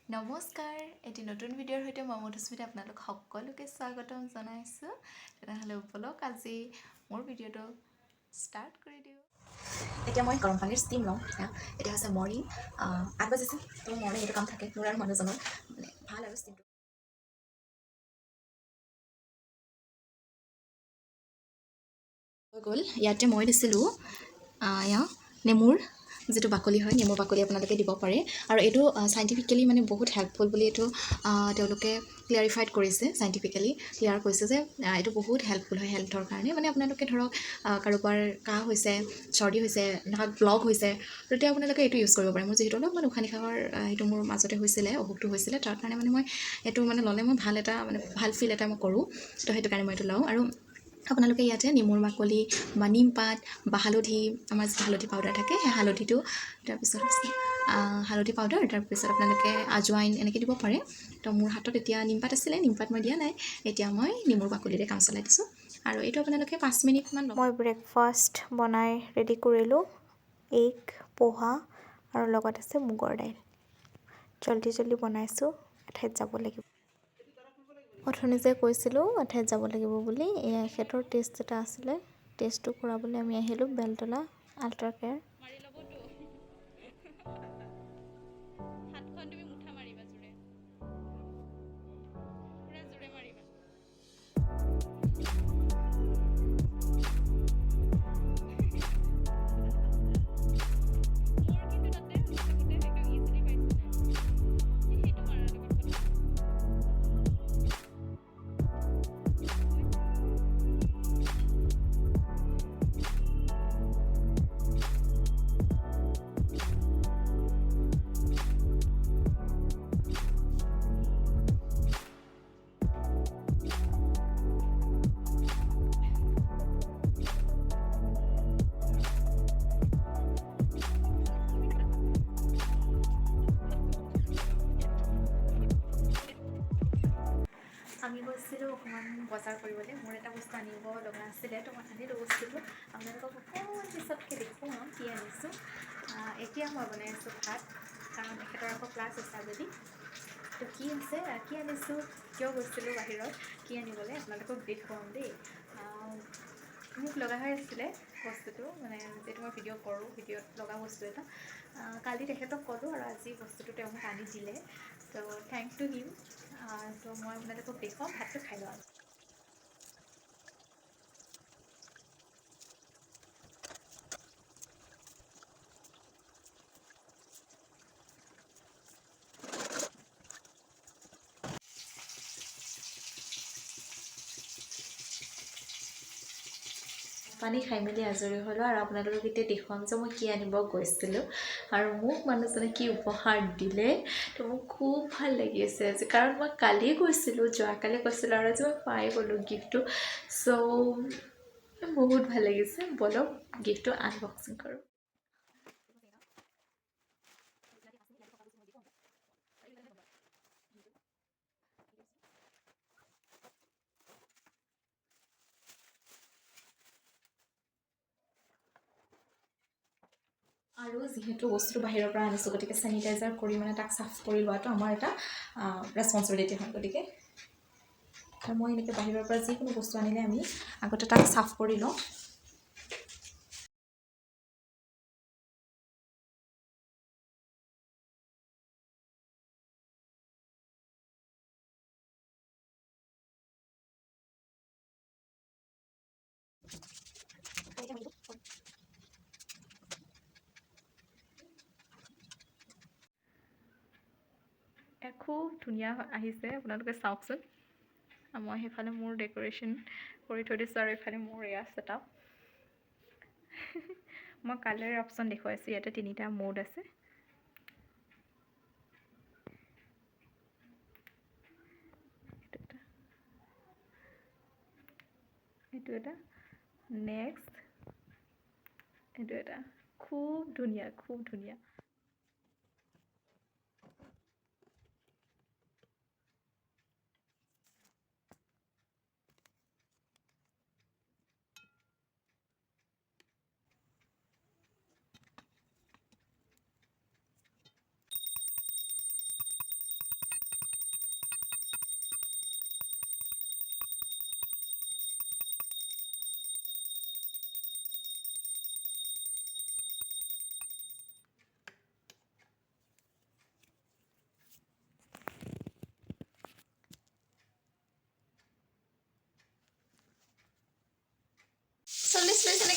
নমস্কাৰ এটি নতুন ভিডিঅ'ৰ সৈতে মই মধুস্মিতা আপোনালোক সকলোকে স্বাগতম জনাইছোঁ তেনেহ'লে বলক আজি মোৰ ভিডিঅ'টো ষ্টাৰ্ট কৰি দিওঁ এতিয়া মই গৰম পানীৰ ষ্টিম লওঁ এতিয়া হৈছে মৰ্ণিং 8 বাজিছে তো মৰ্ণিং এইটো কাম থাকে মোৰ আৰু মানুহজনৰ মানে ভাল আৰু ষ্টিমটো হৈ গ'ল ইয়াতে মই দিছিলোঁ নেমুৰ যিটো বাকলি হয় নেমুৰ বাকলি আপোনালোকে দিব পাৰে আৰু এইটো চাইণ্টিফিকেলি মানে বহুত হেল্পফুল বুলি এইটো তেওঁলোকে ক্লিয়াৰিফাইড কৰিছে চাইণ্টিফিকেলি ক্লিয়াৰ কৰিছে যে এইটো বহুত হেল্পফুল হয় হেল্থৰ কাৰণে মানে আপোনালোকে ধৰক কাৰোবাৰ কাহ হৈছে চৰ্দি হৈছে নাক ব্লক হৈছে তেতিয়া আপোনালোকে এইটো ইউজ কৰিব পাৰে মোৰ যিহেতু অলপমান উশাহ নিশাহৰ সেইটো মোৰ মাজতে হৈছিলে অসুখটো হৈছিলে তাৰ কাৰণে মানে মই এইটো মানে ল'লে মই ভাল এটা মানে ভাল ফিল এটা মই কৰোঁ তো সেইটো কাৰণে মই এইটো লওঁ আৰু আপোনালোকে ইয়াতে নেমুৰ বাকলি বা নিমপাত বা হালধি আমাৰ যিটো হালধি পাউডাৰ থাকে সেই হালধিটো তাৰপিছত হালধি পাউডাৰ তাৰপিছত আপোনালোকে আজৱাইন এনেকৈ দিব পাৰে তো মোৰ হাতত এতিয়া নিমপাত আছিলে নিমপাত মই দিয়া নাই এতিয়া মই নেমুৰ বাকলিৰে কাম চলাই দিছোঁ আৰু এইটো আপোনালোকে 5 মিনিটমান মই ব্ৰেকফাষ্ট বনাই ৰেডি কৰিলোঁ এগ পোহা আৰু লগত আছে মুগৰ দাইল জল্দি বনাইছোঁ এঠাইত যাব লাগিব অথনি যে কৈছিলোঁ এঠাইত যাব লাগিব বুলি এয়া এখেতৰ টেষ্ট এটা আছিলে টেষ্টটো কৰাবলৈ আমি আহিলোঁ বেলতলা আল্ট্ৰা কেয়াৰ আমি গৈছিলোঁ অকণমান বজাৰ কৰিবলৈ মোৰ এটা বস্তু আনিব লগা আছিলে তো মই আনিলোঁ বস্তুটো আপোনালোকক অকণমান পিছতকৈ দেখুৱাম কি আনিছোঁ এতিয়া মই বনাই আছোঁ ভাত কাৰণ এখেতৰ আকৌ ক্লাছ আছে যদি তো কি আছে কি আনিছোঁ কিয় গৈছিলোঁ বাহিৰত কি আনিবলৈ আপোনালোকক দেখুৱাম দেই মোক লগা হৈ আছিলে বস্তুটো মানে যিহেতু মই ভিডিঅ' কৰোঁ ভিডিঅ'ত লগা বস্তু এটা কালি তেখেতক ক'লোঁ আৰু আজি বস্তুটো তেওঁ মোক আনি দিলে তো থেংক টু হিম তো মই আপোনালোকক দেখুৱাম ভাতটো খাই লওঁ পানী খাই মেলি আজৰি হ'লোঁ আৰু আপোনালোকক এতিয়া দেখুৱাম যে মই কি আনিব গৈছিলোঁ আৰু মোক মানুহজনে কি উপহাৰ দিলে তো মোক খুব ভাল লাগি আছে আজি কাৰণ মই কালি গৈছিলোঁ যোৱাকালি গৈছিলোঁ আৰু আজি মই পাই গ'লোঁ গিফ্টটো চ' বহুত ভাল লাগিছে ব'লক গিফ্টটো আনবক্সিং কৰোঁ আৰু যিহেতু বস্তুটো বাহিৰৰ পৰা আনিছোঁ গতিকে চেনিটাইজাৰ কৰি মানে তাক চাফ কৰি লোৱাটো আমাৰ এটা ৰেচপনচিবিলিটি হয় গতিকে আৰু মই এনেকৈ বাহিৰৰ পৰা যিকোনো বস্তু আনিলে আমি আগতে তাক চাফ কৰি লওঁ খুব ধুনীয়া আহিছে আপোনালোকে চাওকচোন মই সেইফালে মোৰ ডেক'ৰেশ্যন কৰি থৈ দিছোঁ আৰু এইফালে মোৰ এয়া ছেটআপ মই কালাৰ অপশ্যন দেখুৱাইছোঁ ইয়াতে 3টা মোড আছে এইটো এটা নেক্সট এইটো এটা খুব ধুনীয়া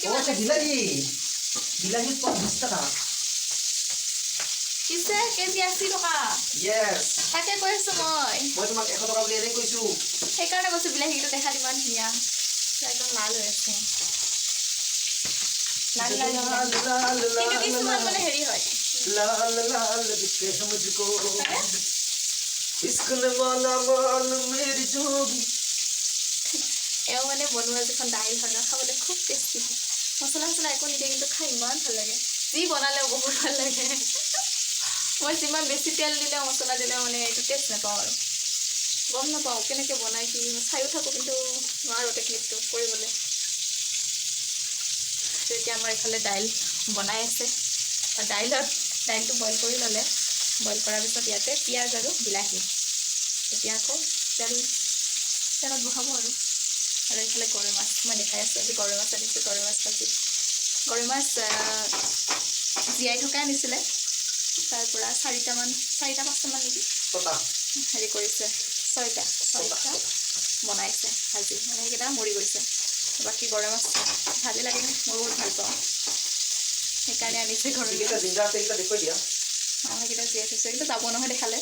কিমান বিলাহী বিলাহী 20 টাকা পিছে কেজি 80 টকা ইয়েছ তাকে কৈ আছো মই তোমাক 100 টকা বুলি এনেই কৈছো সেইকাৰণে কৈছো বিলাহীটো দেখাত ইমান ধুনীয়া একদম লাল হৈ আছে লাল লাল কিন্তু কিছুমান মানে হেৰি হয় লাল লাল দিखे मुझको इश्क ने माला माल मेरी जोगी এও মানে বনোৱা যিখন দাইল হয় ন খাবলৈ খুব টেষ্টি হয় মছলা চছলা একো নিদিয়ে কিন্তু খাই ইমান ভাল লাগে যি বনালেও বহুত ভাল লাগে মই যিমান বেছি তেল দিলেও মছলা দিলেও মানে এইটো টেষ্ট নাপাওঁ আৰু গম নাপাওঁ কেনেকৈ বনাই কি চায়ো থাকোঁ কিন্তু নোৱাৰোঁ টেকনিকটো কৰিবলৈ এতিয়া আমাৰ এইফালে দাইল বনাই আছে দাইলটো বইল কৰি ল'লে বইল কৰাৰ পিছত ইয়াতে পিঁয়াজ আৰু বিলাহী এতিয়া আকৌ তেলত বহাব আৰু এইফালে গৰৈ মাছ মই দেখাই আছোঁ আজি গৰৈ মাছ আনিছোঁ গৰৈ মাছ ভাজি গৰৈ মাছ জীয়াই থকাই আনিছিলে তাৰ পৰা 4-5টামান নেকি হেৰি কৰিছে 6টা বনাইছে ভাজি মানে সেইকেইটা মৰি গৈছে বাকী গৰৈ মাছ ভালেই লাগে মই বহুত ভাল পাওঁ সেইকাৰণে আনিছে গৰৈ মাছ সেইকেইটা জীয়াই থৈছে কিন্তু যাব নহয় দেখালে